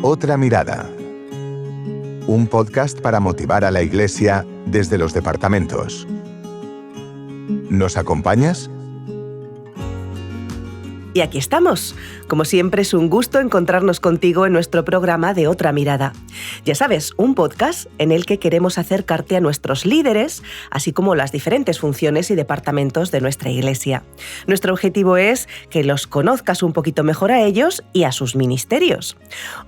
Otra mirada. Un podcast para motivar a la Iglesia desde los departamentos. ¿Nos acompañas? Y aquí estamos. Como siempre, es un gusto encontrarnos contigo en nuestro programa de Otra Mirada. Ya sabes, un podcast en el que queremos acercarte a nuestros líderes, así como las diferentes funciones y departamentos de nuestra Iglesia. Nuestro objetivo es que los conozcas un poquito mejor a ellos y a sus ministerios.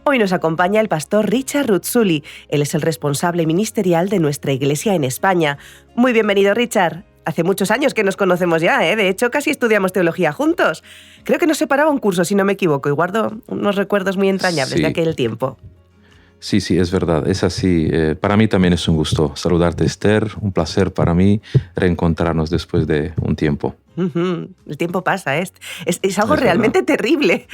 Hoy nos acompaña el pastor Richard Ruzzulli. Él es el responsable ministerial de nuestra Iglesia en España. Muy bienvenido, Richard. Hace muchos años que nos conocemos ya, ¿eh? De hecho, casi estudiamos teología juntos. Creo que nos separaba un curso, si no me equivoco, y guardo unos recuerdos muy entrañables de aquel tiempo. Sí, es verdad, es así. Para mí también es un gusto saludarte, Esther. Un placer para mí reencontrarnos después de un tiempo. El tiempo pasa, es algo realmente terrible.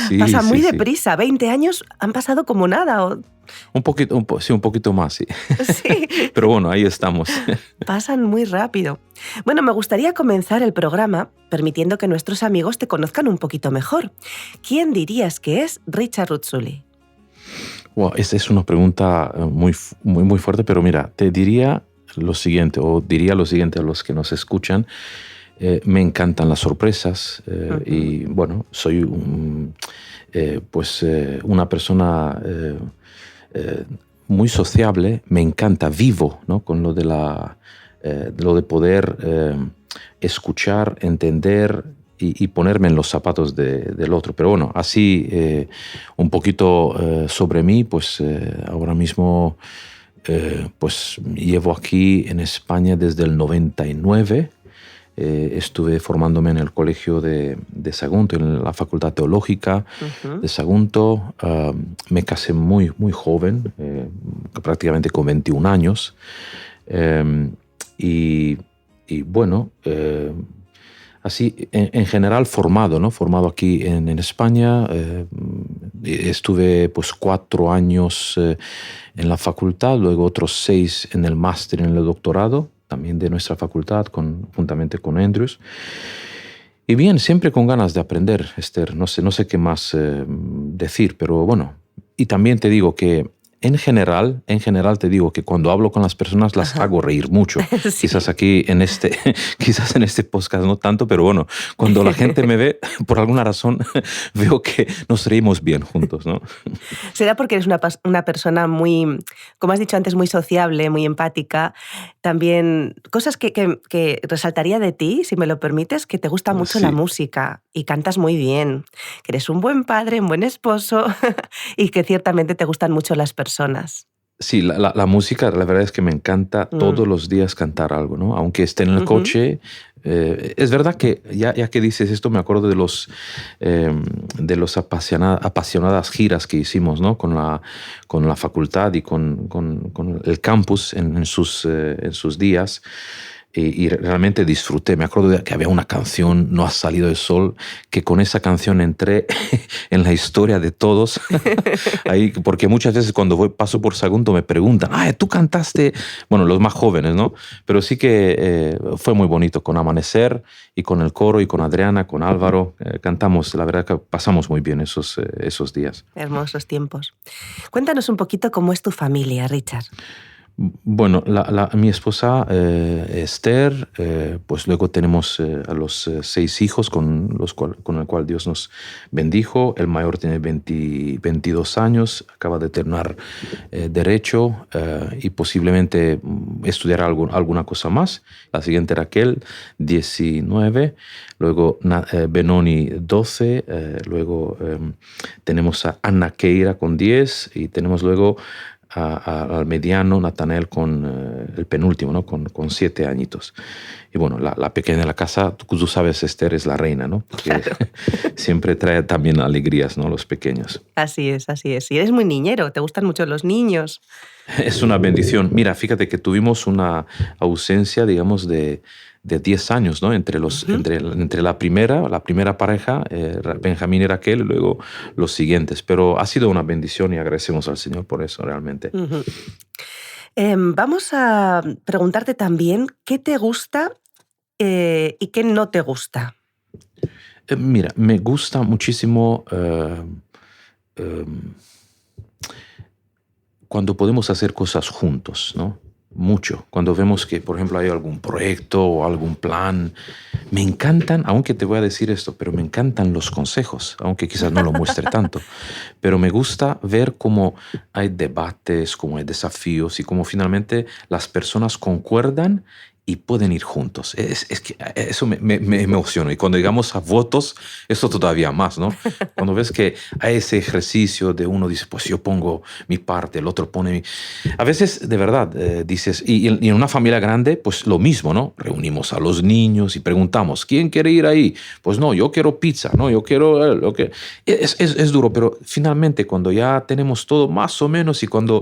Sí, pasa muy sí. deprisa. 20 años han pasado como nada. Un poquito más, sí. Sí. Pero bueno, ahí estamos. Pasan muy rápido. Bueno, me gustaría comenzar el programa permitiendo que nuestros amigos te conozcan un poquito mejor. ¿Quién dirías que es Richard Ruzzulli? Wow, esta es una pregunta muy fuerte, pero mira, te diría lo siguiente a los que nos escuchan. Me encantan las sorpresas y bueno, soy una persona muy sociable. Me encanta, vivo, ¿no? Con lo de poder escuchar, entender y ponerme en los zapatos del otro. Pero bueno, así un poquito sobre mí, pues ahora mismo llevo aquí en España desde el 99. Estuve formándome en el colegio de Sagunto, en la Facultad Teológica de Sagunto. Me casé muy joven, prácticamente con 21 años. Y bueno, así en general formado, ¿no? Formado aquí en España. Estuve pues 4 años en la facultad, luego otros 6 en el máster, en el doctorado, también de nuestra facultad, juntamente con Andrews. Y bien, siempre con ganas de aprender, Esther. No sé qué más decir, pero bueno. Y también te digo que en general te digo que cuando hablo con las personas las hago reír mucho. Sí. Quizás en este podcast no tanto, pero bueno, cuando la gente me ve, por alguna razón, veo que nos reímos bien juntos, ¿no? Será porque eres una persona muy, como has dicho antes, muy sociable, muy empática. También cosas que resaltaría de ti, si me lo permites, que te gusta mucho la música y cantas muy bien, que eres un buen padre, un buen esposo y que ciertamente te gustan mucho las personas. Sí, la música, la verdad es que me encanta todos los días cantar algo, ¿no? Aunque esté en el coche. Es verdad que ya que dices esto, me acuerdo de los apasionadas giras que hicimos, ¿no? Con la facultad y con el campus en sus días. Y realmente disfruté. Me acuerdo de que había una canción, No ha salido el sol, que con esa canción entré en la historia de todos. Ahí, porque muchas veces cuando paso por Sagunto me preguntan, tú cantaste, bueno, los más jóvenes, ¿no? Pero sí que fue muy bonito con Amanecer y con el coro y con Adriana, con Álvaro. Cantamos, la verdad que pasamos muy bien esos días. Hermosos tiempos. Cuéntanos un poquito cómo es tu familia, Richard. Bueno, mi esposa Esther, pues luego tenemos a los 6 hijos con el cual Dios nos bendijo. El mayor tiene 22 años, acaba de terminar Derecho y posiblemente estudiar alguna cosa más. La siguiente Raquel, 19, luego Benoni, 12, luego tenemos a Ana Keira con 10 y tenemos luego al mediano Nathanael con el penúltimo, ¿no? Con 7 añitos. Y bueno, la pequeña de la casa, tú sabes, Esther es la reina, ¿no? Porque claro. Siempre trae también alegrías, ¿no? Los pequeños. Así es. Y eres muy niñero, te gustan mucho los niños. Es una bendición. Mira, fíjate que tuvimos una ausencia, digamos, de 10 años, ¿no? Entre la primera pareja, Benjamín y Raquel, y luego los siguientes. Pero ha sido una bendición y agradecemos al Señor por eso, realmente. Vamos a preguntarte también qué te gusta y qué no te gusta. Mira, me gusta muchísimo cuando podemos hacer cosas juntos, ¿no? Mucho. Cuando vemos que, por ejemplo, hay algún proyecto o algún plan, me encantan, aunque te voy a decir esto, pero me encantan los consejos, aunque quizás no lo muestre tanto, pero me gusta ver cómo hay debates, cómo hay desafíos y cómo finalmente las personas concuerdan y pueden ir juntos. Es que eso me emociona. Y cuando llegamos a votos, eso todavía más, ¿no? Cuando ves que hay ese ejercicio de uno dice, pues yo pongo mi parte, el otro pone mi... A veces, de verdad, dices, y en una familia grande, pues lo mismo, ¿no? Reunimos a los niños y preguntamos, ¿quién quiere ir ahí? Pues no, yo quiero pizza, no, yo quiero... lo que... Es duro, pero finalmente cuando ya tenemos todo más o menos y cuando...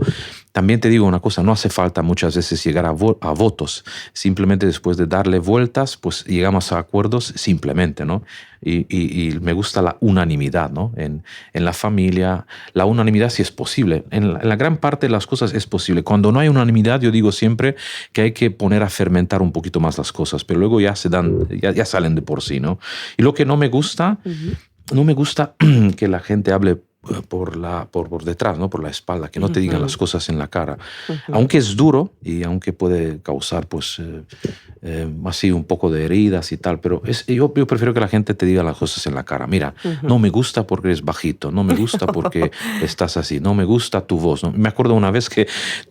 También te digo una cosa, no hace falta muchas veces llegar a votos. Simplemente después de darle vueltas, pues llegamos a acuerdos simplemente, ¿no? Y me gusta la unanimidad, ¿no? En la familia, la unanimidad sí es posible. En la gran parte de las cosas es posible. Cuando no hay unanimidad, yo digo siempre que hay que poner a fermentar un poquito más las cosas, pero luego ya se dan, ya salen de por sí, ¿no? Y lo que no me gusta, no me gusta que la gente hable por detrás, ¿no? Por la espalda, que no te digan las cosas en la cara. Aunque es duro y aunque puede causar pues así un poco de heridas y tal, pero yo prefiero que la gente te diga las cosas en la cara. Mira, no me gusta porque eres bajito, no me gusta porque estás así, no me gusta tu voz, ¿no? Me acuerdo una vez que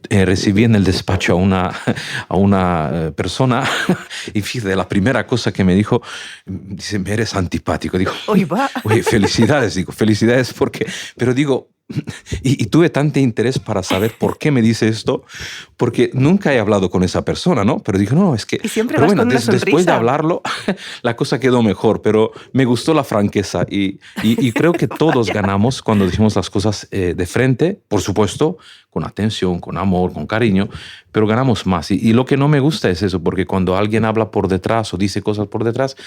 recibí en el despacho a una persona y fíjate, la primera cosa que me dijo, dice, eres antipático. Digo, oye, felicidades, digo, felicidades porque... Pero digo, y tuve tanto interés para saber por qué me dice esto, porque nunca he hablado con esa persona, ¿no? Pero dije, no, es que... Y siempre pero vas bueno, con una sonrisa. Después de hablarlo, la cosa quedó mejor, pero me gustó la franqueza y creo que todos ganamos cuando decimos las cosas de frente, por supuesto, con atención, con amor, con cariño, pero ganamos más. Y lo que no me gusta es eso, porque cuando alguien habla por detrás o dice cosas por detrás,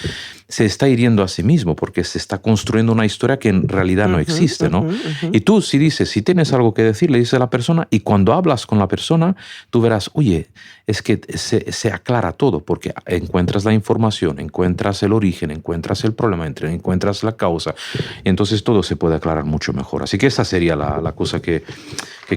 se está hiriendo a sí mismo, porque se está construyendo una historia que en realidad no existe, ¿no? Y tú, si dices, si tienes algo que decir, le dices a la persona, y cuando hablas con la persona, tú verás, oye, es que se aclara todo, porque encuentras la información, encuentras el origen, encuentras el problema, encuentras la causa, y entonces todo se puede aclarar mucho mejor. Así que esa sería la cosa que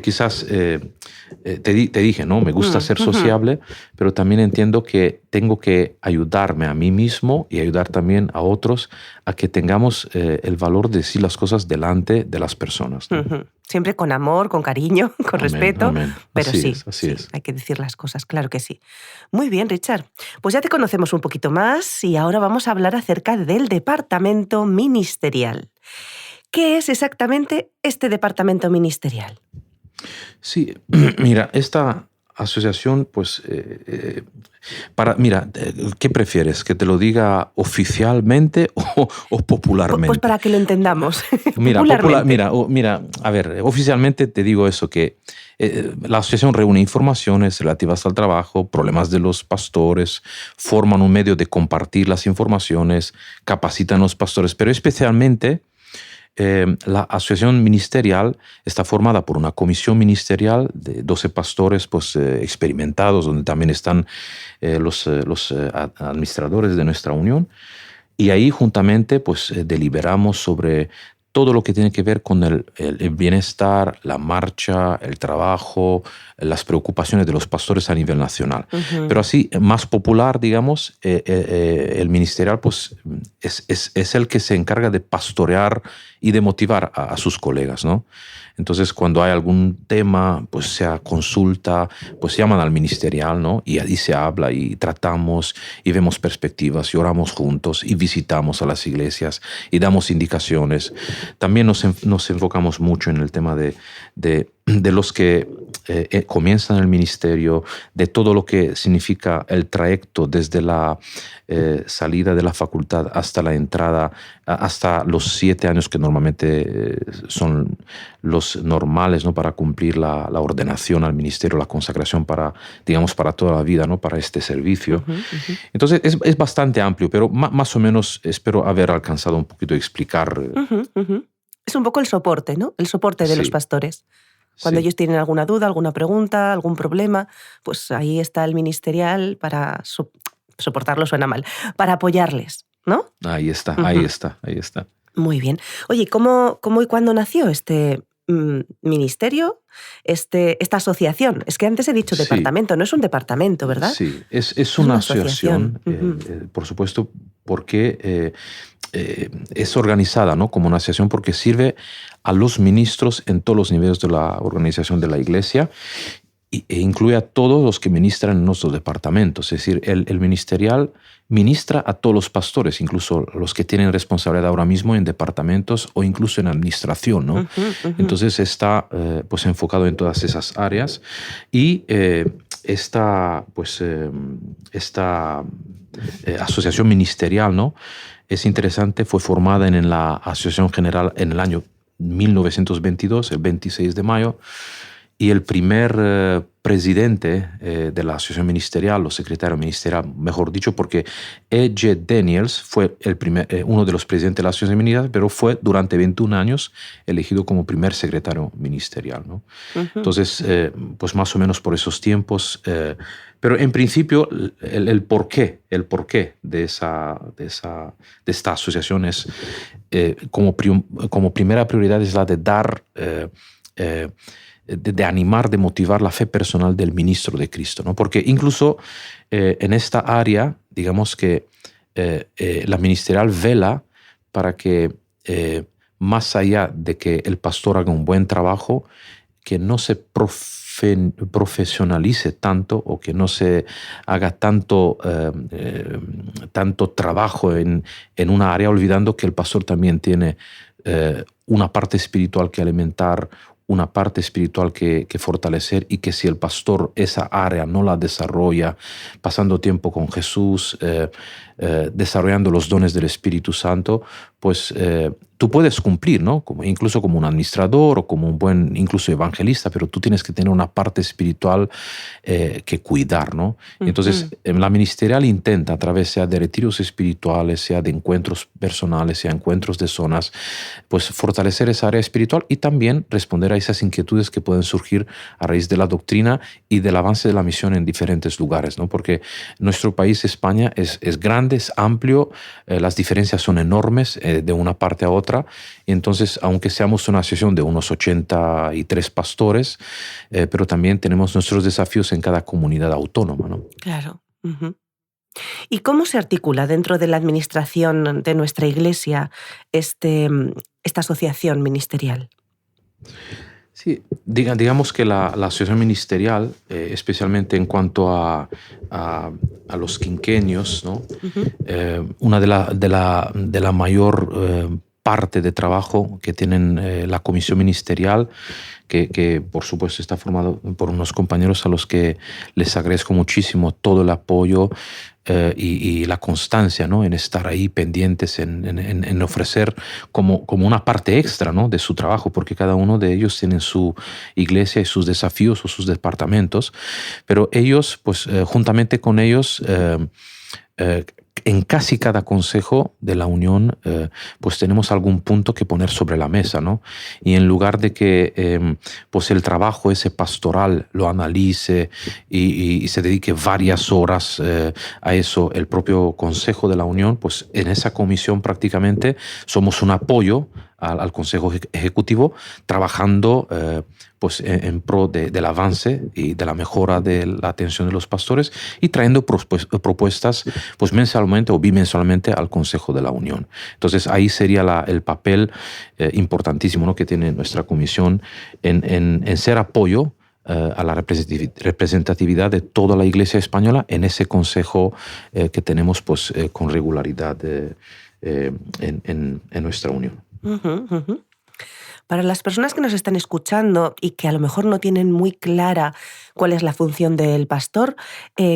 quizás te dije, ¿no? Me gusta ser sociable, pero también entiendo que tengo que ayudarme a mí mismo y ayudar también a otros a que tengamos el valor de decir las cosas delante de las personas, ¿no? Siempre con amor, con cariño, con respeto, amén. pero Así sí, es. hay que decir las cosas, claro que sí. Muy bien, Richard. Pues ya te conocemos un poquito más y ahora vamos a hablar acerca del departamento ministerial. ¿Qué es exactamente este departamento ministerial? Sí, mira, esta asociación, pues, mira, ¿qué prefieres? ¿Que te lo diga oficialmente o popularmente? Pues para que lo entendamos. Mira, popularmente. mira, a ver, oficialmente te digo eso, que la asociación reúne informaciones relativas al trabajo, problemas de los pastores, forman un medio de compartir las informaciones, capacitan a los pastores, pero especialmente... la asociación ministerial está formada por una comisión ministerial de 12 pastores pues, experimentados, donde también están los administradores de nuestra unión. Y ahí juntamente pues, deliberamos sobre todo lo que tiene que ver con el bienestar, la marcha, el trabajo, las preocupaciones de los pastores a nivel nacional. Pero así, más popular, digamos, el ministerial pues, es el que se encarga de pastorear y de motivar a sus colegas, ¿no? Entonces, cuando hay algún tema, pues sea consulta, pues llaman al ministerial, ¿no? Y ahí se habla y tratamos y vemos perspectivas y oramos juntos y visitamos a las iglesias y damos indicaciones. También nos enfocamos mucho en el tema de los que comienzan el ministerio, de todo lo que significa el trayecto desde la salida de la facultad hasta la entrada, hasta los 7 años que normalmente son los normales, ¿no? Para cumplir la ordenación al ministerio, la consagración para, digamos, para toda la vida, ¿no? Para este servicio. Entonces es bastante amplio, pero más o menos espero haber alcanzado un poquito de explicar. Es un poco el soporte, ¿no? El soporte de los pastores. Cuando ellos tienen alguna duda, alguna pregunta, algún problema, pues ahí está el ministerial para soportarlo, suena mal, para apoyarles, ¿no? Ahí está. Muy bien. Oye, ¿cómo y cuándo nació este ministerio, esta asociación. Es que antes he dicho departamento, no es un departamento, ¿verdad? Sí, es una asociación, por supuesto, porque es organizada, ¿no?, como una asociación, porque sirve a los ministros en todos los niveles de la organización de la Iglesia e incluye a todos los que ministran en nuestros departamentos. Es decir, el ministerial ministra a todos los pastores, incluso los que tienen responsabilidad ahora mismo en departamentos o incluso en administración, ¿no? Entonces está pues enfocado en todas esas áreas y esta asociación ministerial, ¿no?, es interesante, fue formada en la Asociación General en el año 1922, el 26 de mayo, y el primer presidente de la asociación ministerial, o secretario ministerial, mejor dicho, porque E.J. Daniels fue uno de los presidentes de la asociación ministerial, pero fue durante 21 años elegido como primer secretario ministerial, ¿no? Entonces, pues más o menos por esos tiempos. Pero en principio, el porqué de esta asociación es, como primera prioridad, es la de dar de animar, de motivar la fe personal del ministro de Cristo, ¿no? Porque incluso en esta área, digamos que la ministerial vela para que más allá de que el pastor haga un buen trabajo, que no se profesionalice tanto o que no se haga tanto trabajo en una área, olvidando que el pastor también tiene una parte espiritual que alimentar, una parte espiritual que fortalecer, y que si el pastor esa área no la desarrolla, pasando tiempo con Jesús, desarrollando los dones del Espíritu Santo, pues tú puedes cumplir, ¿no?, incluso como un administrador o como un buen incluso evangelista, pero tú tienes que tener una parte espiritual que cuidar, ¿no? Entonces, la ministerial intenta, a través sea de retiros espirituales, sea de encuentros personales, sea encuentros de zonas, pues fortalecer esa área espiritual y también responder a esas inquietudes que pueden surgir a raíz de la doctrina y del avance de la misión en diferentes lugares, ¿no? Porque nuestro país, España, es grande, es amplio, las diferencias son enormes de una parte a otra. Y entonces, aunque seamos una asociación de unos 83 pastores, pero también tenemos nuestros desafíos en cada comunidad autónoma, ¿no? Claro. ¿Y cómo se articula dentro de la administración de nuestra Iglesia esta asociación ministerial? Sí, digamos que la asociación ministerial, especialmente en cuanto a los quinquenios, ¿no? Una de la mayor parte de trabajo que tienen la comisión ministerial, que por supuesto está formado por unos compañeros a los que les agradezco muchísimo todo el apoyo y la constancia, ¿no?, en estar ahí pendientes, en ofrecer como una parte extra, ¿no?, de su trabajo, porque cada uno de ellos tiene su iglesia y sus desafíos o sus departamentos, pero ellos, pues juntamente con ellos, en casi cada consejo de la Unión, pues tenemos algún punto que poner sobre la mesa, ¿no? Y en lugar de que pues el trabajo ese pastoral lo analice y se dedique varias horas a eso, el propio Consejo de la Unión, pues en esa comisión prácticamente somos un apoyo al Consejo Ejecutivo, trabajando pues en pro del avance y de la mejora de la atención de los pastores y trayendo propuestas pues mensualmente o bimensualmente al Consejo de la Unión. Entonces ahí sería el papel importantísimo, ¿no?, que tiene nuestra comisión en ser apoyo a la representatividad de toda la Iglesia española en ese consejo que tenemos pues con regularidad en nuestra unión. Para las personas que nos están escuchando y que a lo mejor no tienen muy clara cuál es la función del pastor,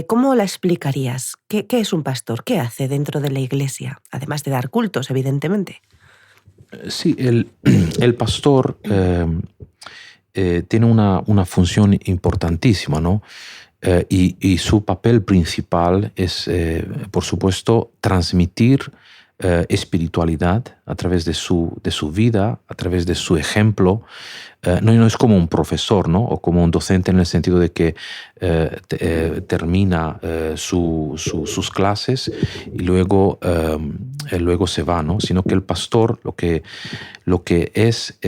¿cómo la explicarías? ¿Qué es un pastor? ¿Qué hace dentro de la Iglesia? Además de dar cultos, evidentemente. Sí, el pastor tiene una función importantísima, ¿no? Y su papel principal es, por supuesto, transmitir espiritualidad, a través de su vida, a través de su ejemplo. No es como un profesor, ¿no? O como un docente en el sentido de que termina sus clases y luego se va, ¿no? Sino que el pastor lo que es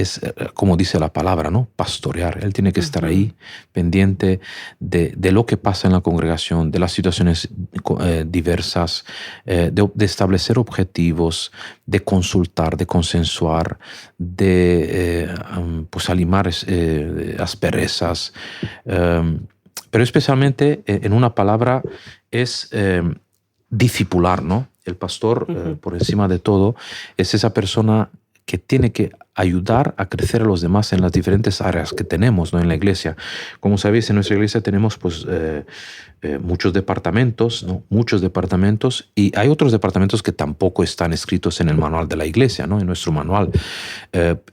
como dice la palabra, ¿no? Pastorear. Él tiene que estar ahí, pendiente de lo que pasa en la congregación, de las situaciones diversas, de establecer objetivos, de consultar, de consensuar, de pues limar asperezas, pero especialmente en una palabra es discipular, ¿no? El pastor, por encima de todo, es esa persona que tiene que ayudar a crecer a los demás en las diferentes áreas que tenemos, ¿no? En la iglesia. Como sabéis, en nuestra iglesia tenemos pues, muchos departamentos, ¿no? Muchos departamentos, y hay otros departamentos que tampoco están escritos en el manual de la iglesia, ¿no? En nuestro manual.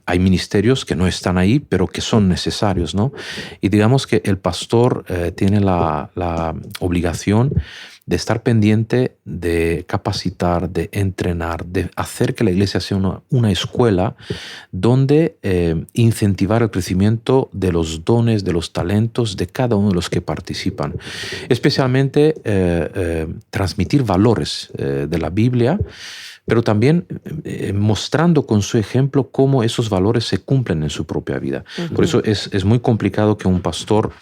Hay ministerios que no están ahí, pero que son necesarios, ¿no? Y digamos que el pastor tiene la obligación de estar pendiente, de capacitar, de entrenar, de hacer que la iglesia sea una escuela donde incentivar el crecimiento de los dones, de los talentos de cada uno de los que participan. Especialmente transmitir valores de la Biblia, pero también mostrando con su ejemplo cómo esos valores se cumplen en su propia vida. Por eso es muy complicado que un pastor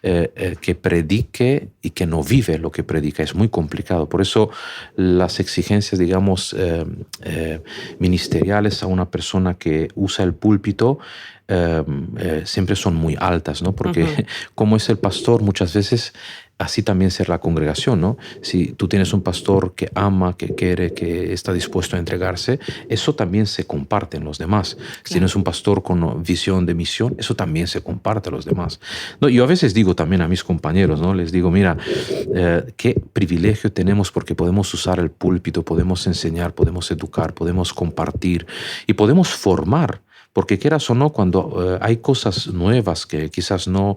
que predique y que no vive lo que predica. Es muy complicado. Por eso las exigencias, digamos, ministeriales a una persona que usa el púlpito siempre son muy altas, ¿no? Porque como es el pastor, muchas veces así también será la congregación, ¿no? Si tú tienes un pastor que ama, que quiere, que está dispuesto a entregarse, eso también se comparte en los demás. Claro. Si tienes un pastor con visión de misión, eso también se comparte a los demás. No, yo a veces digo también a mis compañeros, ¿no? Les digo, mira, qué privilegio tenemos porque podemos usar el púlpito, podemos enseñar, podemos educar, podemos compartir y podemos formar. Porque quieras o no, cuando hay cosas nuevas que quizás no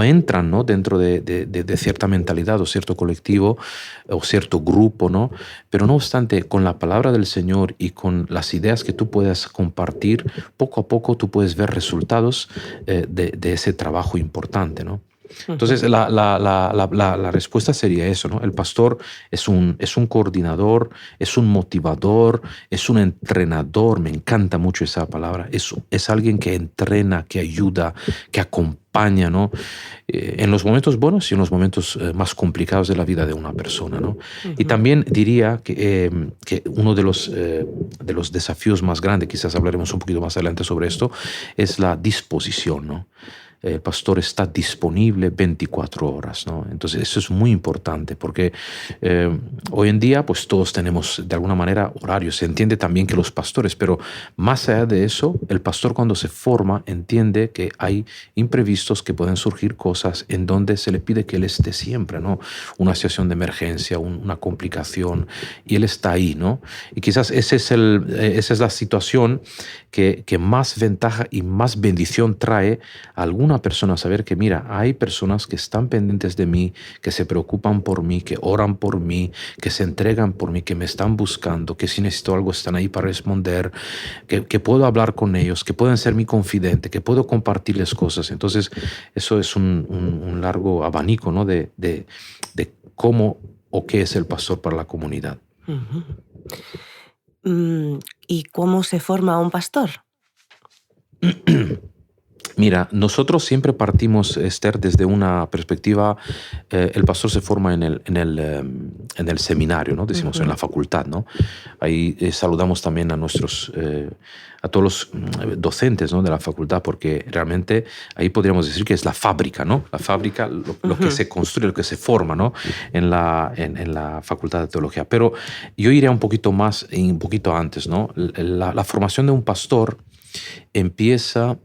entran, ¿no? Dentro de cierta mentalidad o cierto colectivo o cierto grupo, ¿no? Pero no obstante, con la palabra del Señor y con las ideas que tú puedas compartir, poco a poco tú puedes ver resultados de ese trabajo importante, ¿no? Entonces, la respuesta sería eso, ¿no? El pastor es un coordinador, es un motivador, es un entrenador. Me encanta mucho esa palabra. Es alguien que entrena, que ayuda, que acompaña, ¿no? En los momentos buenos y en los momentos más complicados de la vida de una persona, ¿no? Y también diría que uno de los desafíos más grandes, quizás hablaremos un poquito más adelante sobre esto, es la disposición, ¿no? El pastor está disponible 24 horas, ¿no? Entonces eso es muy importante porque hoy en día pues todos tenemos de alguna manera horarios. Se entiende también que los pastores, pero más allá de eso, el pastor cuando se forma entiende que hay imprevistos, que pueden surgir cosas en donde se le pide que él esté siempre, ¿no? Una situación de emergencia, una complicación, y él está ahí, ¿no? Y quizás esa es la situación que más ventaja y más bendición trae a alguna persona, saber que mira, hay personas que están pendientes de mí, que se preocupan por mí, que oran por mí, que se entregan por mí, que me están buscando, que si necesito algo están ahí para responder, que puedo hablar con ellos, que pueden ser mi confidente, que puedo compartirles cosas. Entonces eso es un largo abanico, ¿no? de cómo o qué es el pastor para la comunidad. ¿Y cómo se forma un pastor? Mira, nosotros siempre partimos, Esther, desde una perspectiva, el pastor se forma en el seminario, ¿no? Decimos, en la facultad, ¿no? Ahí saludamos también a todos los docentes, ¿no? De la facultad, porque realmente ahí podríamos decir que es la fábrica, ¿no? La fábrica, lo que se construye, lo que se forma, ¿no? En la facultad de teología. Pero yo iría un poquito más, un poquito antes, ¿no? La formación de un pastor empieza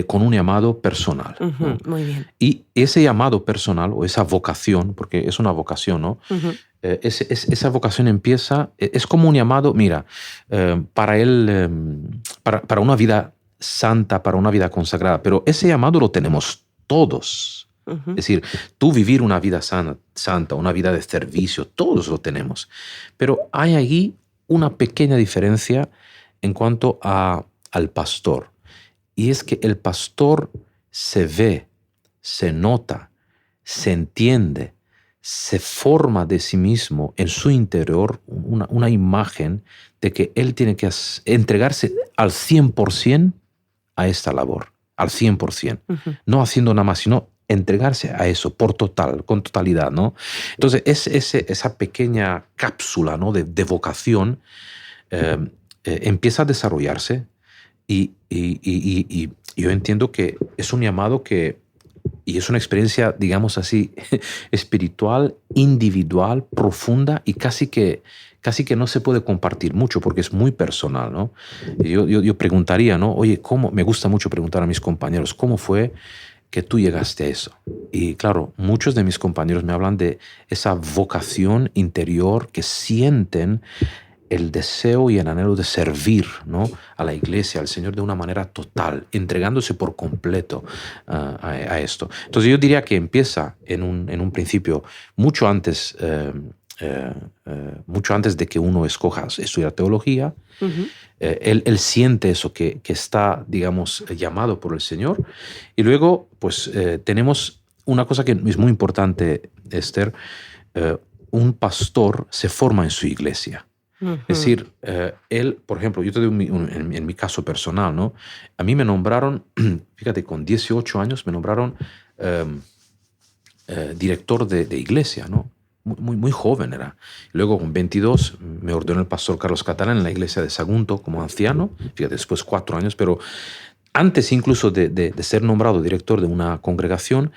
con un llamado personal. Muy bien. Y ese llamado personal o esa vocación, porque es una vocación, ¿no? Esa vocación empieza, es como un llamado, mira, para él, para una vida santa, para una vida consagrada, pero ese llamado lo tenemos todos. Ujú. Es decir, tú vivir una vida santa, una vida de servicio, todos lo tenemos. Pero hay allí una pequeña diferencia en cuanto al pastor. Y es que el pastor se ve, se nota, se entiende, se forma de sí mismo en su interior una imagen de que él tiene que entregarse al 100% a esta labor, al 100%. Ujú. No haciendo nada más, sino entregarse a eso con totalidad, ¿no? Entonces, esa pequeña cápsula, ¿no?, de vocación empieza a desarrollarse y yo entiendo que es un llamado y es una experiencia, digamos así, espiritual, individual, profunda y casi que no se puede compartir mucho porque es muy personal, ¿no? Yo preguntaría, ¿no? Oye, me gusta mucho preguntar a mis compañeros, ¿cómo fue que tú llegaste a eso? Y claro, muchos de mis compañeros me hablan de esa vocación interior que sienten el deseo y el anhelo de servir, ¿no?, a la iglesia, al Señor de una manera total, entregándose por completo a esto. Entonces yo diría que empieza en un principio mucho antes de que uno escoja estudiar teología. Ujú. Él siente eso, que está, digamos, llamado por el Señor. Y luego, pues, tenemos una cosa que es muy importante, Esther. Un pastor se forma en su iglesia. Ujú. Es decir, él, por ejemplo, yo te doy en mi caso personal, ¿no? A mí me nombraron, fíjate, con 18 años me nombraron director de iglesia, ¿no? Muy joven era. Luego, con 22, me ordenó el pastor Carlos Catalán en la iglesia de Sagunto como anciano. Fíjate, después 4 años, pero antes incluso de ser nombrado director de una congregación,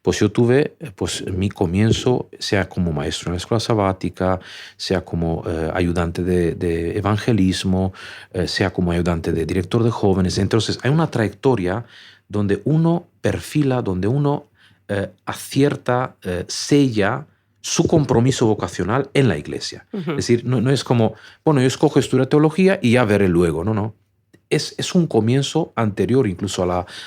pues yo tuve pues mi comienzo, sea como maestro en la escuela sabática, sea como ayudante de evangelismo, sea como ayudante de director de jóvenes. Entonces hay una trayectoria donde uno perfila, donde uno acierta, sella su compromiso vocacional en la iglesia. Ujú. Es decir, no es como, bueno, yo escojo estudiar teología y ya veré luego. No. Es un comienzo anterior incluso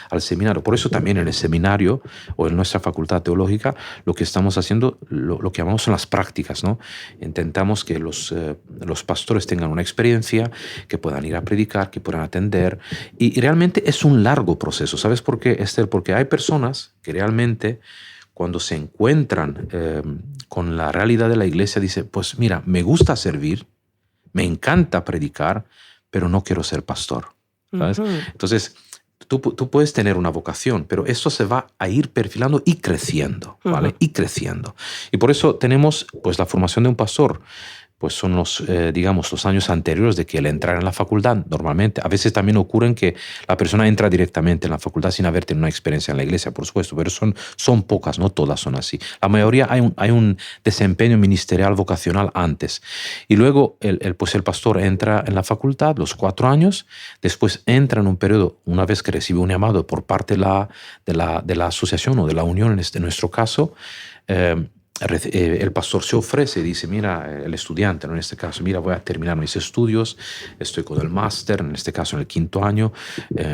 al seminario. Por eso también en el seminario o en nuestra facultad teológica lo que estamos haciendo, lo que llamamos son las prácticas, ¿no? Intentamos que los pastores tengan una experiencia, que puedan ir a predicar, que puedan atender. Y realmente es un largo proceso. ¿Sabes por qué, Esther? Porque hay personas que realmente cuando se encuentran con la realidad de la iglesia dicen, pues mira, me gusta servir, me encanta predicar, pero no quiero ser pastor, ¿sabes? Ujú. Entonces, tú puedes tener una vocación, pero esto se va a ir perfilando y creciendo, ¿vale? Ujú. Y creciendo. Y por eso tenemos, pues, la formación de un pastor. Pues son digamos, los años anteriores de que él entrara en la facultad. Normalmente, a veces también ocurren que la persona entra directamente en la facultad sin haber tenido una experiencia en la iglesia, por supuesto, pero son pocas, no todas son así. La mayoría hay un desempeño ministerial vocacional antes. Y luego el pastor entra en la facultad los 4 años, después entra en un periodo, una vez que recibe un llamado por parte de la asociación o de la unión, en nuestro caso, el pastor se ofrece y dice, mira, el estudiante, ¿no?, en este caso, mira, voy a terminar mis estudios, estoy con el máster, en este caso en el 5º año,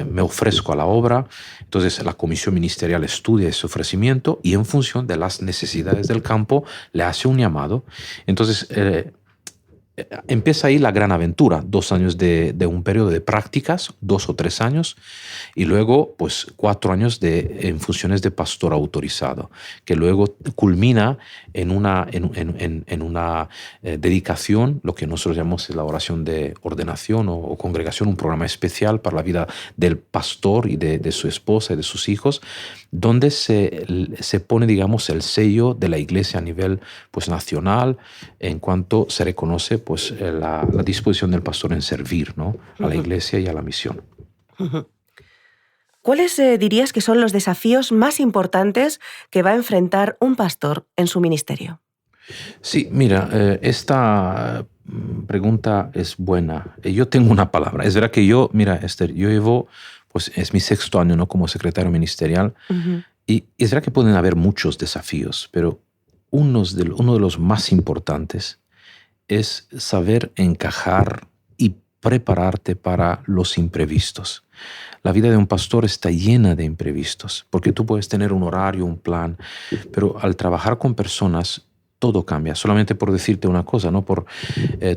me ofrezco a la obra. Entonces la comisión ministerial estudia ese ofrecimiento y en función de las necesidades del campo le hace un llamado. Entonces empieza ahí la gran aventura, 2 años de un periodo de prácticas, 2 o 3 años, y luego pues 4 años en funciones de pastor autorizado, que luego culmina en una dedicación, lo que nosotros llamamos la oración de ordenación o congregación, un programa especial para la vida del pastor y de su esposa y de sus hijos, donde se pone, digamos, el sello de la iglesia a nivel pues nacional, en cuanto se reconoce pues la disposición del pastor en servir, ¿no?, a la iglesia y a la misión. Ujú. ¿Cuáles dirías que son los desafíos más importantes que va a enfrentar un pastor en su ministerio? Sí, mira, esta pregunta es buena. Yo tengo una palabra. Es verdad que mira, Esther, yo llevo, pues es mi 6º año, ¿no?, como secretario ministerial. Ujú. Y es verdad que pueden haber muchos desafíos, pero uno de los más importantes es saber encajar y prepararte para los imprevistos. La vida de un pastor está llena de imprevistos, porque tú puedes tener un horario, un plan, pero al trabajar con personas, todo cambia. Solamente por decirte una cosa, ¿no?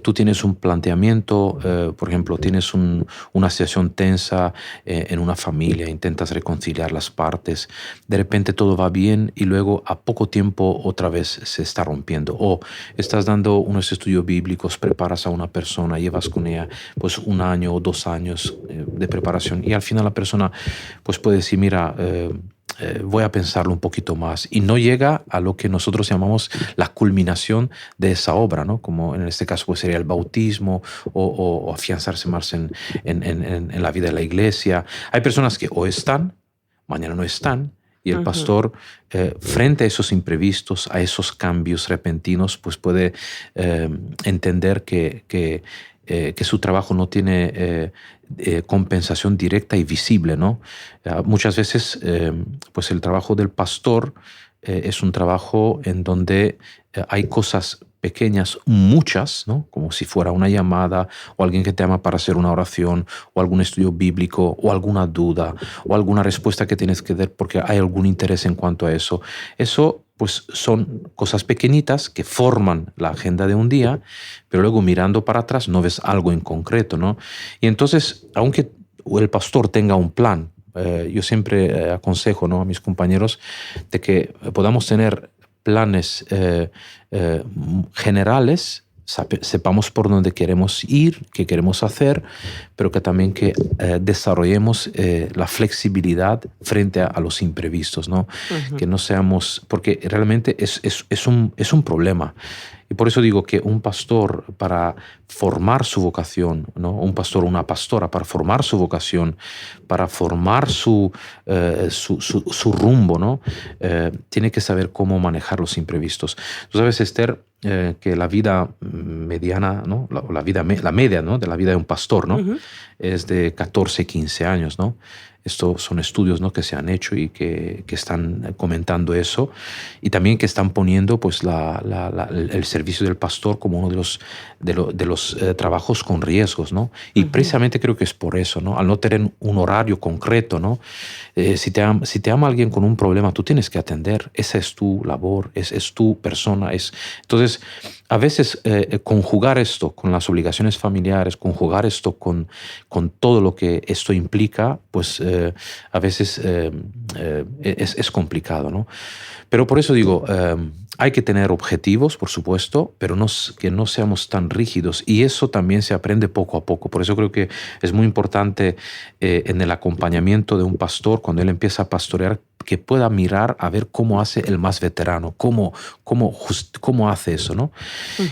Tú tienes un planteamiento, por ejemplo, tienes una situación tensa en una familia, intentas reconciliar las partes, de repente todo va bien y luego a poco tiempo otra vez se está rompiendo. O estás dando unos estudios bíblicos, preparas a una persona, llevas con ella pues 1 año o 2 años de preparación y al final la persona pues puede decir, mira, voy a pensarlo un poquito más y no llega a lo que nosotros llamamos la culminación de esa obra, ¿no? Como en este caso pues sería el bautismo o afianzarse más en la vida de la iglesia. Hay personas que o están, mañana no están, y el pastor, frente a esos imprevistos, a esos cambios repentinos, pues puede entender que su trabajo no tiene compensación directa y visible, ¿no? Muchas veces, pues el trabajo del pastor es un trabajo en donde hay cosas pequeñas, muchas, ¿no? Como si fuera una llamada o alguien que te llama para hacer una oración o algún estudio bíblico o alguna duda o alguna respuesta que tienes que dar porque hay algún interés en cuanto a eso. Eso pues son cosas pequeñitas que forman la agenda de un día, pero luego mirando para atrás no ves algo en concreto, ¿no? Y entonces, aunque el pastor tenga un plan, yo siempre aconsejo, ¿no?, a mis compañeros de que podamos tener planes generales, sepamos por dónde queremos ir, qué queremos hacer, pero que también que desarrollemos la flexibilidad frente a los imprevistos, ¿no? Que no seamos, porque realmente es un problema. Y por eso digo que un pastor para formar su vocación, ¿no? Un pastor o una pastora para formar su vocación, para formar su rumbo, ¿no? Tiene que saber cómo manejar los imprevistos. Tú sabes, Esther, que la vida mediana, ¿no? La media, ¿no?, de la vida de un pastor, ¿no? Es de 14, 15 años, ¿no? Estos son estudios, ¿no?, que se han hecho y que están comentando eso y también que están poniendo pues, el servicio del pastor como uno de los trabajos con riesgos, ¿no? Y precisamente creo que es por eso, ¿no? Al no tener un horario concreto, ¿no? Si te ama alguien con un problema, tú tienes que atender. Esa es tu labor, es tu persona. Entonces, a veces conjugar esto con las obligaciones familiares, conjugar esto con todo lo que esto implica, pues a veces es complicado, ¿no? Pero por eso digo, hay que tener objetivos, por supuesto, pero que no seamos tan rígidos. Y eso también se aprende poco a poco. Por eso creo que es muy importante en el acompañamiento de un pastor, cuando él empieza a pastorear, que pueda mirar a ver cómo hace el más veterano, cómo hace eso, ¿no?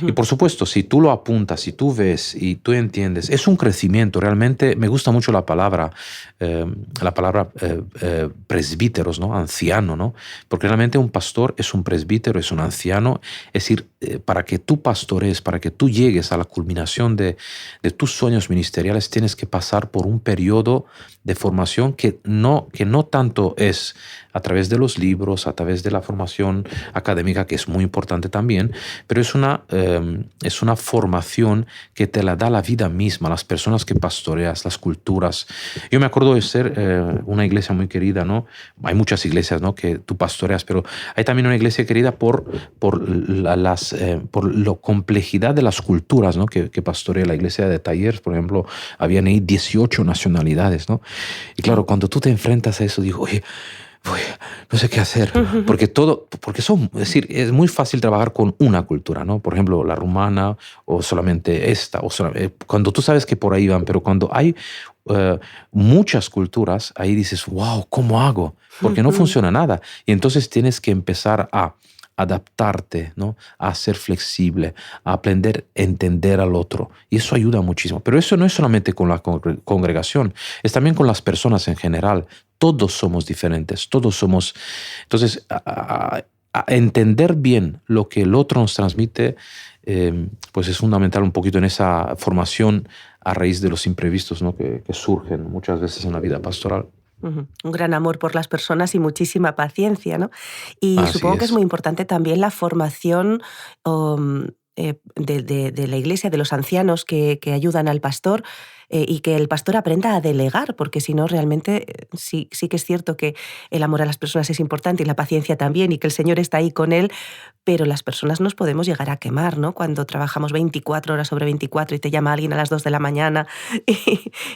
Y por supuesto, si tú lo apuntas, si tú ves y tú entiendes, es un crecimiento. Realmente me gusta mucho la palabra presbíteros, ¿no? Anciano, ¿no? Porque realmente un pastor es un presbítero, es un anciano. Es decir, para que tú pastorees, para que tú llegues a la culminación de tus sueños ministeriales, tienes que pasar por un periodo de formación que no tanto es a través de los libros, a través de la formación académica, que es muy importante también, pero es una formación que te la da la vida misma, las personas que pastoreas, las culturas. Yo me acuerdo de ser una iglesia muy querida, ¿no? Hay muchas iglesias, ¿no?, que tú pastoreas, pero hay también una iglesia querida por la complejidad de las culturas, ¿no?, que pastorea. La iglesia de Talleres, por ejemplo, habían ahí 18 nacionalidades, ¿no? Y claro, cuando tú te enfrentas a eso, digo, oye, no sé qué hacer, es decir, es muy fácil trabajar con una cultura, ¿no? Por ejemplo, la rumana o solamente esta, cuando tú sabes que por ahí van, pero cuando hay muchas culturas, ahí dices, wow, ¿cómo hago? Porque no funciona nada. Y entonces tienes que empezar a adaptarte, ¿no?, a ser flexible, a aprender a entender al otro. Y eso ayuda muchísimo. Pero eso no es solamente con la congregación, es también con las personas en general. Todos somos diferentes, todos somos... Entonces, a entender bien lo que el otro nos transmite, pues es fundamental un poquito en esa formación a raíz de los imprevistos, ¿no?, que surgen muchas veces en la vida pastoral. Un gran amor por las personas y muchísima paciencia, ¿no? Y Así supongo que es es. muy importante también la formación de la iglesia, de los ancianos que ayudan al pastor, y que el pastor aprenda a delegar, porque si no, realmente sí que es cierto que el amor a las personas es importante y la paciencia también, y que el Señor está ahí con él, pero las personas nos podemos llegar a quemar, ¿no? Cuando trabajamos 24 horas sobre 24 y te llama alguien a las 2 de la mañana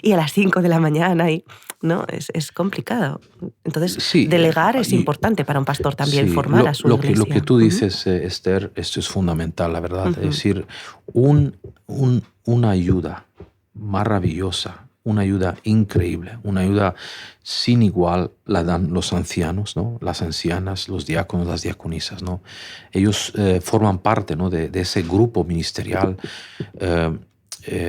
y a las 5 de la mañana, ¿no? Es complicado. Entonces, Sí, delegar es importante para un pastor también, sí, formar a su iglesia. lo que tú dices, Esther, esto es fundamental, la verdad. Es decir, una ayuda maravillosa, una ayuda increíble, una ayuda sin igual la dan los ancianos, ¿no? Las ancianas, los diáconos, las diaconisas, ¿no? Ellos forman parte, ¿no? de ese grupo ministerial.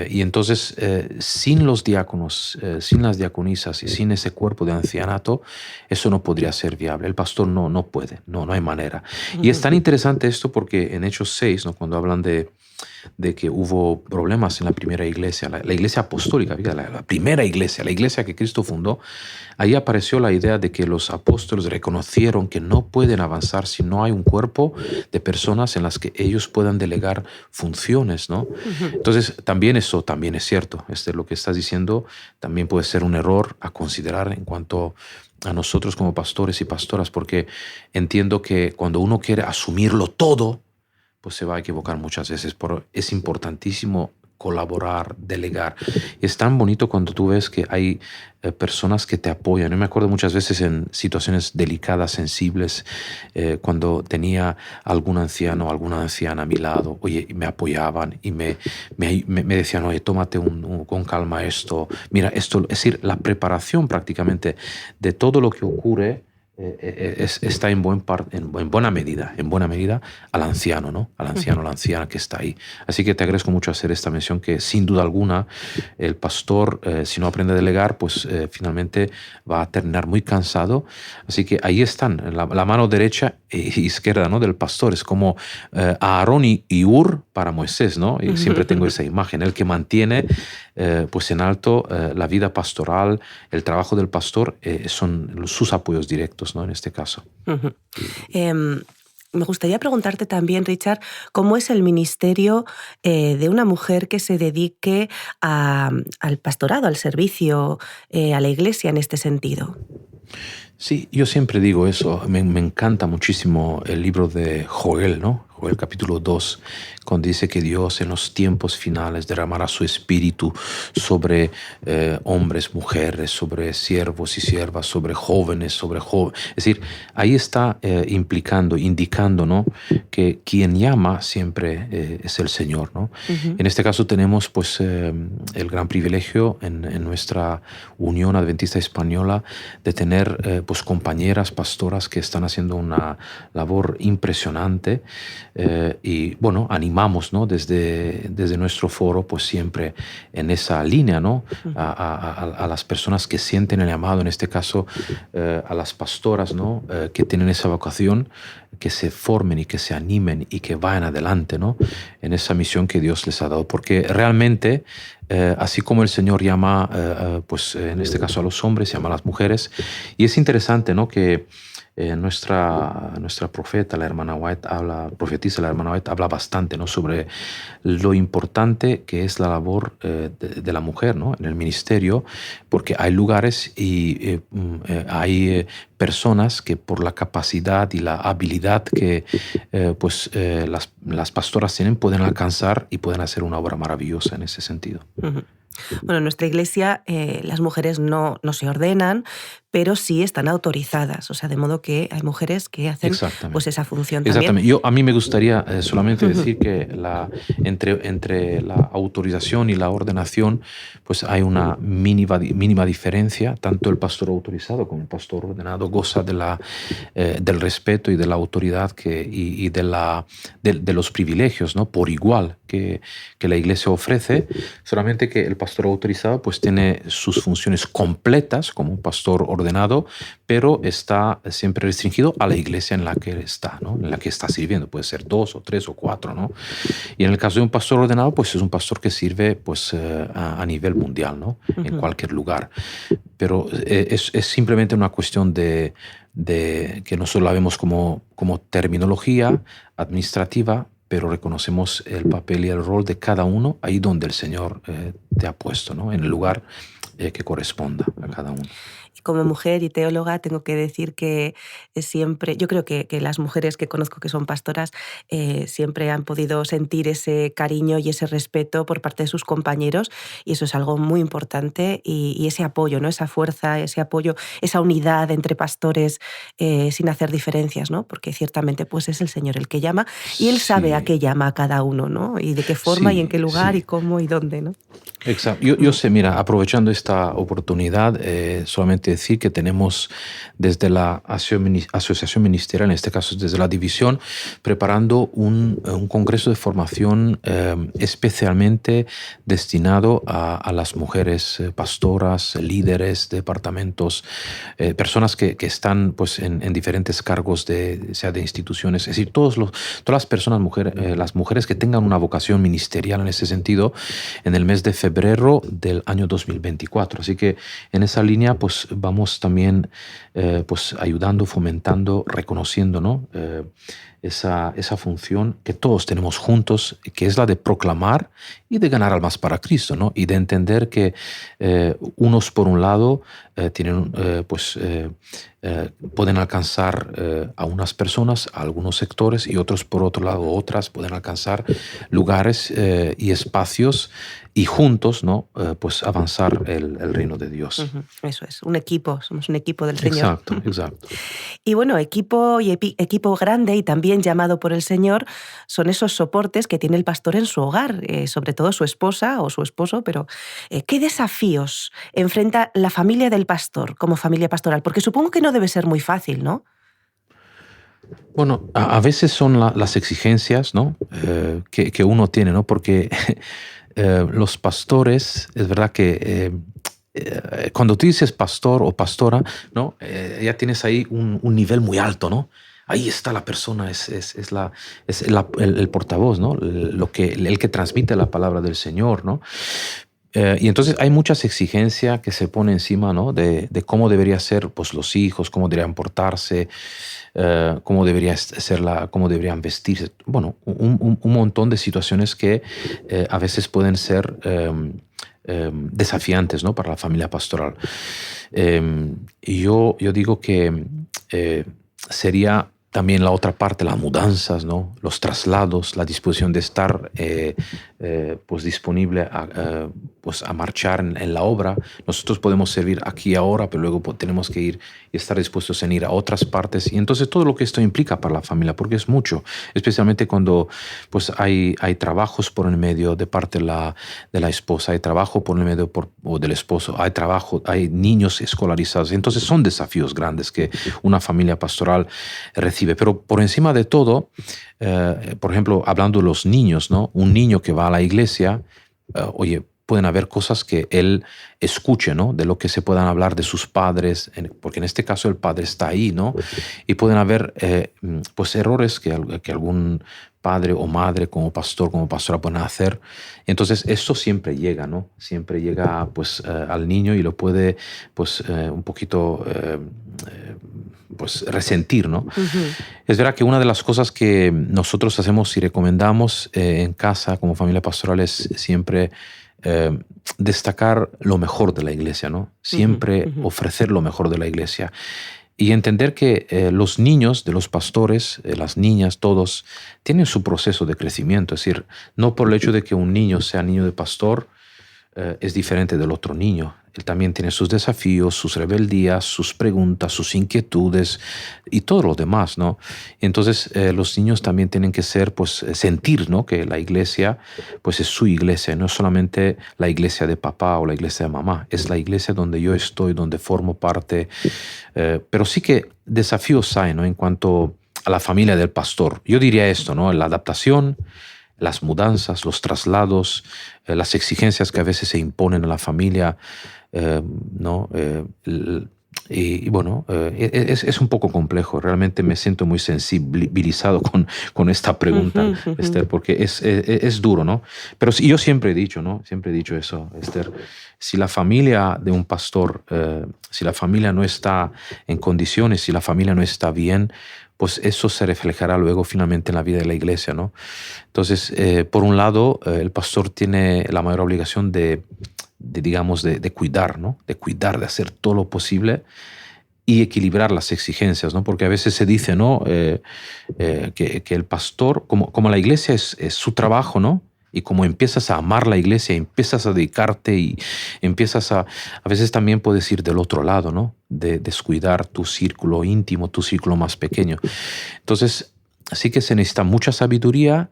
Y entonces, sin los diáconos, sin las diaconisas y sin ese cuerpo de ancianato, eso no podría ser viable. El pastor no puede, no hay manera. Y es tan interesante esto porque en Hechos 6, ¿no? Cuando hablan de que hubo problemas en la primera iglesia, la iglesia apostólica, la primera iglesia, la iglesia que Cristo fundó, ahí apareció la idea de que los apóstoles reconocieron que no pueden avanzar si no hay un cuerpo de personas en las que ellos puedan delegar funciones, ¿no? Entonces, también eso también es cierto. Lo que estás diciendo también puede ser un error a considerar en cuanto a nosotros como pastores y pastoras, porque entiendo que cuando uno quiere asumirlo todo, pues se va a equivocar muchas veces. Pero es importantísimo colaborar, delegar. Es tan bonito cuando tú ves que hay personas que te apoyan. Yo me acuerdo muchas veces en situaciones delicadas, sensibles, cuando tenía algún anciano o alguna anciana a mi lado, oye, me apoyaban y me decían, oye, tómate con calma esto. Mira, esto, es decir, la preparación prácticamente de todo lo que ocurre está en buena medida al anciano, ¿no? Al anciano, a la anciana que está ahí. Así que te agradezco mucho hacer esta mención, que sin duda alguna el pastor, si no aprende a delegar, pues finalmente va a terminar muy cansado. Así que ahí están, la mano derecha e izquierda, ¿no? del pastor. Es como Aarón y Ur para Moisés, ¿no? Y siempre tengo esa imagen, el que mantiene pues en alto la vida pastoral, el trabajo del pastor, son sus apoyos directos, ¿no? En este caso. Me gustaría preguntarte también, Richard, ¿cómo es el ministerio de una mujer que se dedique al pastorado, al servicio, a la iglesia en este sentido? Sí, yo siempre digo eso. Me encanta muchísimo el libro de Joel, ¿no? Joel capítulo 2, cuando dice que Dios en los tiempos finales derramará su espíritu sobre hombres, mujeres, sobre siervos y siervas, sobre jóvenes, Es decir, ahí está indicando, ¿no? que quien llama siempre es el Señor, ¿no? En este caso tenemos pues el gran privilegio en nuestra Unión Adventista Española de tener pues compañeras pastoras que están haciendo una labor impresionante. Y bueno, animamos, ¿no? desde nuestro foro, pues siempre en esa línea, ¿no? a las personas que sienten el llamado, en este caso a las pastoras, ¿no? Que tienen esa vocación, que se formen y que se animen y que vayan adelante, ¿no? en esa misión que Dios les ha dado, porque realmente así como el Señor llama, pues en este caso a los hombres, llama a las mujeres, y es interesante, ¿no? que nuestra profetisa, la hermana White, habla bastante, ¿no? sobre lo importante que es la labor de la mujer, ¿no? en el ministerio, porque hay lugares y hay personas que por la capacidad y la habilidad que las pastoras tienen, pueden alcanzar y pueden hacer una obra maravillosa en ese sentido. Bueno, en nuestra iglesia las mujeres no se ordenan, pero sí están autorizadas, o sea, de modo que hay mujeres que hacen pues esa función también. Exactamente. A mí me gustaría solamente decir que entre la autorización y la ordenación, pues hay una mínima diferencia. Tanto el pastor autorizado como el pastor ordenado goza del respeto y de la autoridad y de los privilegios, ¿no? por igual que la iglesia ofrece, solamente que el pastor autorizado pues tiene sus funciones completas como un pastor ordenado, pero está siempre restringido a la iglesia en la que está, ¿no? en la que está sirviendo. Puede ser 2 o 3 o 4, ¿no? Y en el caso de un pastor ordenado, pues es un pastor que sirve pues a nivel mundial, ¿no? en cualquier lugar. Pero es simplemente una cuestión de que nosotros la vemos como terminología administrativa, pero reconocemos el papel y el rol de cada uno ahí donde el Señor te ha puesto, ¿no? En el lugar que corresponda a cada uno. Como mujer y teóloga tengo que decir que siempre, yo creo que las mujeres que conozco que son pastoras siempre han podido sentir ese cariño y ese respeto por parte de sus compañeros, y eso es algo muy importante, y ese apoyo, ¿no? Esa fuerza, ese apoyo, esa unidad entre pastores sin hacer diferencias, ¿no? Porque ciertamente pues es el Señor el que llama, y Él sabe a Sí, qué llama a cada uno, ¿no? Y de qué forma y en sí, qué lugar y sí. cómo y dónde, ¿no? Exacto. Yo sé, mira, aprovechando esta oportunidad, solamente decir que tenemos desde la Asociación Ministerial, en este caso desde la división, preparando un congreso de formación especialmente destinado a las mujeres pastoras, líderes, departamentos, personas que están pues, en diferentes cargos, sea de instituciones, es decir, todas las personas, las mujeres que tengan una vocación ministerial en ese sentido, en el mes de febrero del año 2024. Así que en esa línea pues vamos también pues ayudando, fomentando, reconociendo, ¿no? Esa función que todos tenemos juntos, que es la de proclamar y de ganar almas para Cristo, ¿no? Y de entender que unos por un lado tienen pueden alcanzar a unas personas, a algunos sectores, y otros por otro lado, otras pueden alcanzar lugares y espacios, y juntos, ¿no? Pues avanzar el reino de Dios. Ujú, eso es, un equipo, somos un equipo del Señor. Exacto, exacto. Y bueno, equipo y equipo grande y también llamado por el Señor son esos soportes que tiene el pastor en su hogar, sobre todo su esposa o su esposo, pero ¿qué desafíos enfrenta la familia del pastor como familia pastoral? Porque supongo que no debe ser muy fácil, ¿no? Bueno, a veces son las exigencias, ¿no? Que uno tiene, ¿no? Porque los pastores, es verdad que cuando tú dices pastor o pastora, ¿no? Ya tienes ahí un nivel muy alto, ¿no? Ahí está la persona, es el portavoz, ¿no? El que transmite la palabra del Señor, ¿no? Y entonces hay muchas exigencias que se ponen encima, ¿no? De cómo deberían ser pues, los hijos, cómo deberían portarse, cómo debería ser cómo deberían vestirse. Bueno, un montón de situaciones que a veces pueden ser desafiantes, ¿no? Para la familia pastoral. Y yo digo que sería también la otra parte, las mudanzas, ¿no? Los traslados, la disposición de estar pues disponible pues a marchar en la obra. Nosotros podemos servir aquí ahora, pero luego tenemos que ir y estar dispuestos en ir a otras partes. Y entonces todo lo que esto implica para la familia, porque es mucho, especialmente cuando pues hay trabajos por el medio de parte de la esposa, hay trabajo por el medio o del esposo, hay trabajo, hay niños escolarizados. Entonces son desafíos grandes que una familia pastoral recibe. Pero por encima de todo, por ejemplo, hablando de los niños, ¿no? Un niño que va a la iglesia, oye, pueden haber cosas que él escuche, ¿no? De lo que se puedan hablar de sus padres, porque en este caso el padre está ahí, ¿no? Y pueden haber pues errores que algún padre o madre como pastor, como pastora pueden hacer. Entonces esto siempre llega, ¿no? Siempre llega pues al niño y lo puede pues un poquito pues resentir, ¿no? Uh-huh. Es verdad que una de las cosas que nosotros hacemos y recomendamos en casa como familia pastoral es siempre destacar lo mejor de la iglesia, ¿no? Siempre Uh-huh. ofrecer lo mejor de la iglesia. Y entender que los niños de los pastores, las niñas, todos, tienen su proceso de crecimiento. Es decir, no por el hecho de que un niño sea niño de pastor, es diferente del otro niño. Él también tiene sus desafíos, sus rebeldías, sus preguntas, sus inquietudes y todo lo demás, ¿no? Entonces los niños también tienen que pues sentir, ¿no? Que la iglesia pues es su iglesia, no es solamente la iglesia de papá o la iglesia de mamá, es la iglesia donde yo estoy, donde formo parte. Pero sí que desafíos hay, ¿no? En cuanto a la familia del pastor. Yo diría esto, ¿no? La adaptación, las mudanzas, los traslados, las exigencias que a veces se imponen a la familia, ¿no? Y bueno, es un poco complejo. Realmente me siento muy sensibilizado con esta pregunta, Uh-huh. Esther, porque es duro, ¿no? Pero yo siempre he dicho, ¿no? Siempre he dicho eso, Esther. Si la familia de un pastor, si la familia no está en condiciones, si la familia no está bien, pues eso se reflejará luego finalmente en la vida de la iglesia, ¿no? Entonces, por un lado, el pastor tiene la mayor obligación de cuidar, ¿no? De cuidar, de hacer todo lo posible y equilibrar las exigencias, ¿no? Porque a veces se dice, ¿no? Que el pastor, como la iglesia es su trabajo, ¿no? Y como empiezas a amar la iglesia, empiezas a dedicarte y empiezas a veces también puedes ir del otro lado, ¿no? De descuidar tu círculo íntimo, tu círculo más pequeño. Entonces, sí que se necesita mucha sabiduría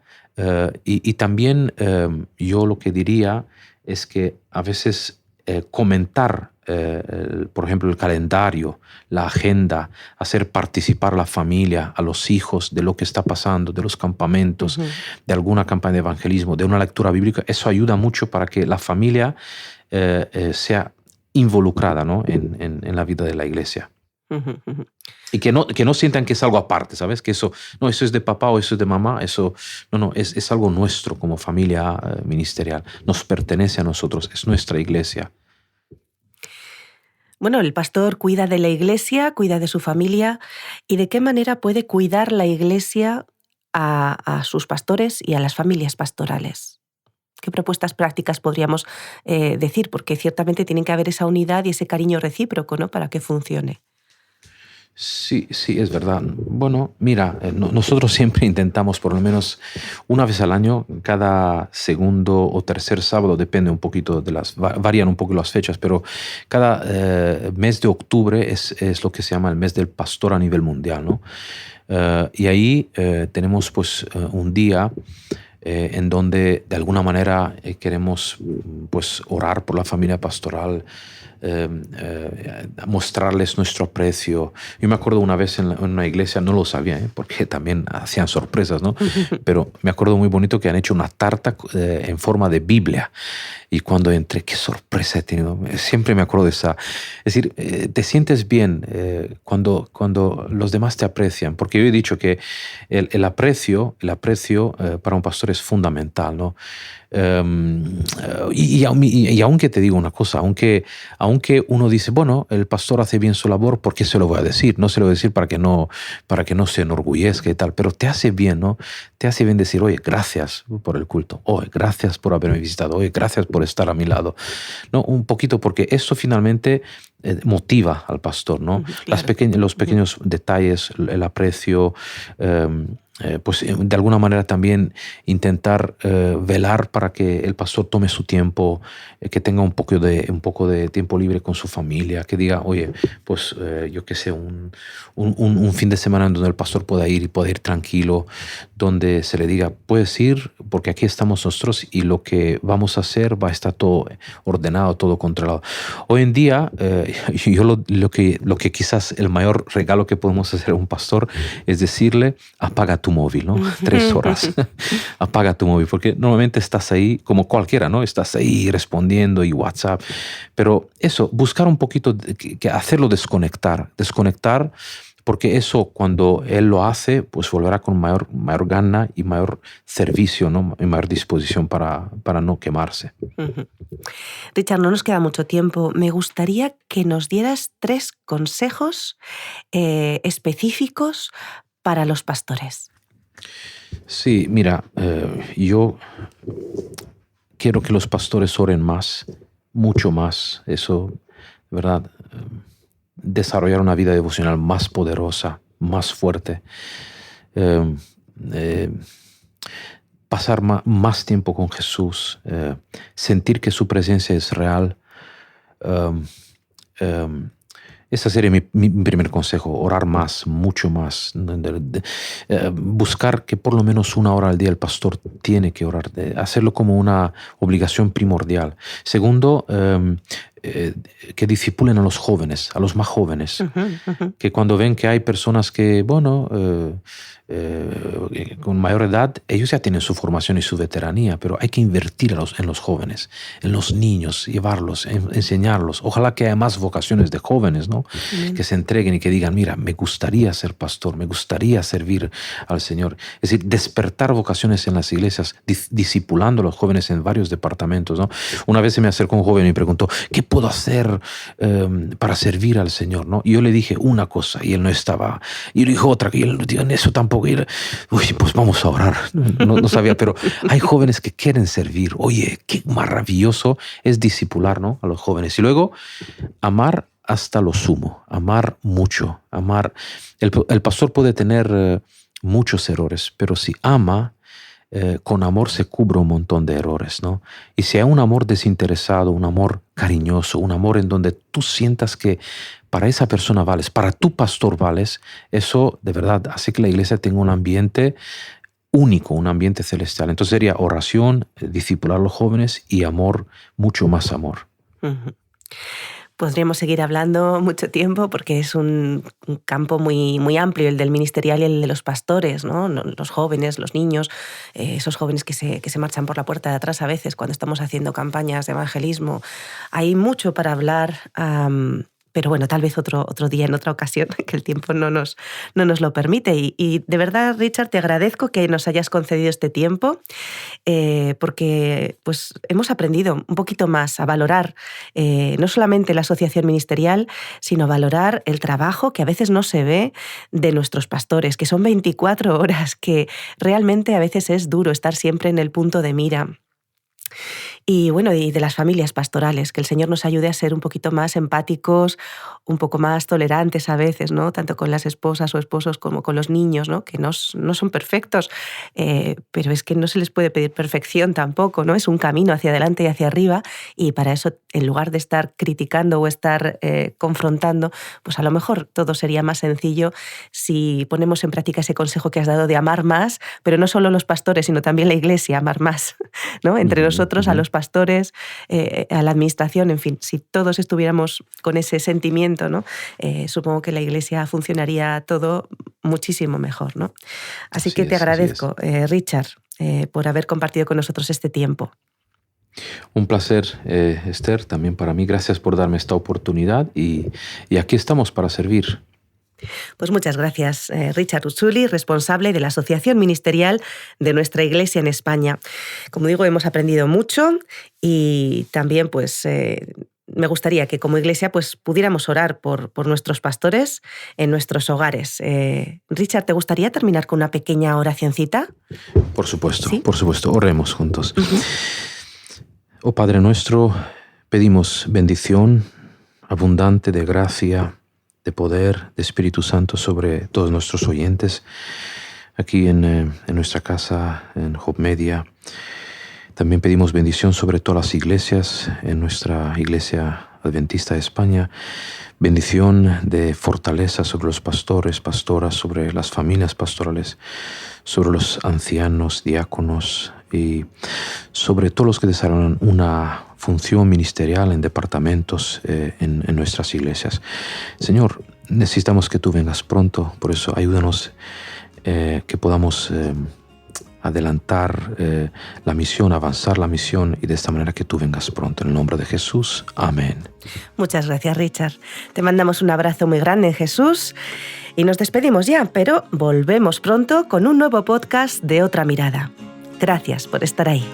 y también yo lo que diría es que a veces comentar, por ejemplo, el calendario, la agenda, hacer participar a la familia, a los hijos de lo que está pasando, de los campamentos, de alguna campaña de evangelismo, de una lectura bíblica, eso ayuda mucho para que la familia sea involucrada, ¿no? en la vida de la iglesia. Y que no sientan que es algo aparte, ¿sabes? Que eso es de papá o eso es de mamá, eso no, es algo nuestro como familia ministerial, nos pertenece a nosotros, es nuestra iglesia. Bueno, el pastor cuida de la iglesia, cuida de su familia. ¿Y de qué manera puede cuidar la iglesia a sus pastores y a las familias pastorales? ¿Qué propuestas prácticas podríamos decir? Porque ciertamente tiene que haber esa unidad y ese cariño recíproco, ¿no? Para que funcione. Sí, es verdad. Bueno, mira, nosotros siempre intentamos por lo menos una vez al año, cada segundo o tercer sábado, depende un poquito varían un poco las fechas, pero cada mes de octubre es lo que se llama el mes del pastor a nivel mundial, ¿no? Y ahí tenemos pues un día en donde de alguna manera queremos pues orar por la familia pastoral, mostrarles nuestro aprecio. Yo me acuerdo una vez en una iglesia, no lo sabía, porque también hacían sorpresas, ¿no? Pero me acuerdo muy bonito que han hecho una tarta en forma de Biblia. Y cuando entré, qué sorpresa he tenido. Siempre me acuerdo de esa. Es decir, te sientes bien cuando los demás te aprecian. Porque yo he dicho que el aprecio para un pastor es fundamental, ¿no? Y aunque te digo una cosa, aunque uno dice, bueno, el pastor hace bien su labor, ¿por qué se lo voy a decir? No se lo voy a decir para que no se enorgullezca y tal, pero te hace bien, ¿no? Te hace bien decir, oye, gracias por el culto, oye, gracias por haberme visitado, oye, gracias por estar a mi lado, ¿no? Un poquito, porque eso finalmente motiva al pastor, ¿no? Claro. Los pequeños detalles, el aprecio, pues de alguna manera también intentar velar para que el pastor tome su tiempo, que tenga un poco de tiempo libre con su familia, que diga, oye, pues yo qué sé, un fin de semana en donde el pastor pueda ir tranquilo, donde se le diga, puedes ir porque aquí estamos nosotros y lo que vamos a hacer va a estar todo ordenado, todo controlado. Hoy en día, yo lo que quizás el mayor regalo que podemos hacer a un pastor es decirle, apaga tu móvil, ¿no? 3 horas. Apaga tu móvil, porque normalmente estás ahí como cualquiera, ¿no? Estás ahí respondiendo y WhatsApp. Pero eso, buscar un poquito, que hacerlo desconectar, porque eso cuando él lo hace, pues volverá con mayor gana y mayor servicio, ¿no? Y mayor disposición para no quemarse. Richard, no nos queda mucho tiempo. Me gustaría que nos dieras 3 consejos específicos para los pastores. Sí, mira, yo quiero que los pastores oren más, mucho más. Eso, de verdad, desarrollar una vida devocional más poderosa, más fuerte. Pasar más tiempo con Jesús, sentir que su presencia es real. Ese sería mi primer consejo, orar más, mucho más. Buscar que por lo menos 1 hora al día el pastor tiene que orar, hacerlo como una obligación primordial. Segundo, que discipulen a los jóvenes, a los más jóvenes, que cuando ven que hay personas que, con mayor edad, ellos ya tienen su formación y su veteranía, pero hay que invertir en los jóvenes, en los niños, llevarlos, enseñarlos. Ojalá que haya más vocaciones de jóvenes, ¿no? Que se entreguen y que digan, mira, me gustaría ser pastor, me gustaría servir al Señor. Es decir, despertar vocaciones en las iglesias, discipulando a los jóvenes en varios departamentos, ¿no? Una vez se me acercó un joven y me preguntó, ¿qué puedo hacer para servir al Señor, ¿no? Y yo le dije una cosa y él no estaba. Y yo le dije otra y él no dijo en eso tampoco. Y él, pues vamos a orar. No sabía, pero hay jóvenes que quieren servir. Oye, qué maravilloso es discipular, ¿no? A los jóvenes. Y luego amar hasta lo sumo, amar mucho, amar. El pastor puede tener muchos errores, pero si ama, con amor se cubre un montón de errores, ¿no? Y si hay un amor desinteresado, un amor cariñoso, un amor en donde tú sientas que para esa persona vales, para tu pastor vales, eso de verdad hace que la iglesia tenga un ambiente único, un ambiente celestial. Entonces sería oración, discipular a los jóvenes y amor, mucho más amor. Uh-huh. Podríamos seguir hablando mucho tiempo porque es un campo muy, muy amplio, el del ministerial y el de los pastores, ¿no? Los jóvenes, los niños, esos jóvenes que se marchan por la puerta de atrás a veces cuando estamos haciendo campañas de evangelismo. Hay mucho para hablar, pero bueno, tal vez otro día, en otra ocasión, que el tiempo no nos lo permite. Y de verdad, Richard, te agradezco que nos hayas concedido este tiempo, porque pues, hemos aprendido un poquito más a valorar no solamente la asociación ministerial, sino a valorar el trabajo que a veces no se ve de nuestros pastores, que son 24 horas, que realmente a veces es duro estar siempre en el punto de mira. Y bueno, y de las familias pastorales, que el Señor nos ayude a ser un poquito más empáticos, un poco más tolerantes a veces, ¿no? Tanto con las esposas o esposos como con los niños, ¿no? Que no son perfectos, pero es que no se les puede pedir perfección tampoco, ¿no? Es un camino hacia adelante y hacia arriba, y para eso, en lugar de estar criticando o estar confrontando, pues a lo mejor todo sería más sencillo si ponemos en práctica ese consejo que has dado de amar más, pero no solo los pastores, sino también la iglesia, amar más, ¿no? Entre nosotros, a los pastores, a la administración, en fin, si todos estuviéramos con ese sentimiento, ¿no? Supongo que la iglesia funcionaría todo muchísimo mejor, ¿no? Así que te agradezco, Richard, por haber compartido con nosotros este tiempo. Un placer, Esther, también para mí. Gracias por darme esta oportunidad y aquí estamos para servir. Pues muchas gracias, Richard Uzzuli, responsable de la Asociación Ministerial de nuestra Iglesia en España. Como digo, hemos aprendido mucho y también pues me gustaría que como Iglesia pues pudiéramos orar por nuestros pastores en nuestros hogares. Richard, ¿te gustaría terminar con una pequeña oracioncita? Por supuesto, ¿Sí? Por supuesto. Oremos juntos. Uh-huh. Oh Padre nuestro, pedimos bendición abundante de gracia, de poder, de Espíritu Santo sobre todos nuestros oyentes aquí en nuestra casa, en Hope Media. También pedimos bendición sobre todas las iglesias, en nuestra Iglesia Adventista de España, bendición de fortaleza sobre los pastores, pastoras, sobre las familias pastorales, sobre los ancianos, diáconos y sobre todos los que desarrollan una función ministerial en departamentos en nuestras iglesias. Señor, necesitamos que tú vengas pronto, por eso ayúdanos que podamos adelantar la misión, avanzar la misión y de esta manera que tú vengas pronto. En el nombre de Jesús. Amén. Muchas gracias, Richard. Te mandamos un abrazo muy grande en Jesús y nos despedimos ya, pero volvemos pronto con un nuevo podcast de Otra Mirada. Gracias por estar ahí.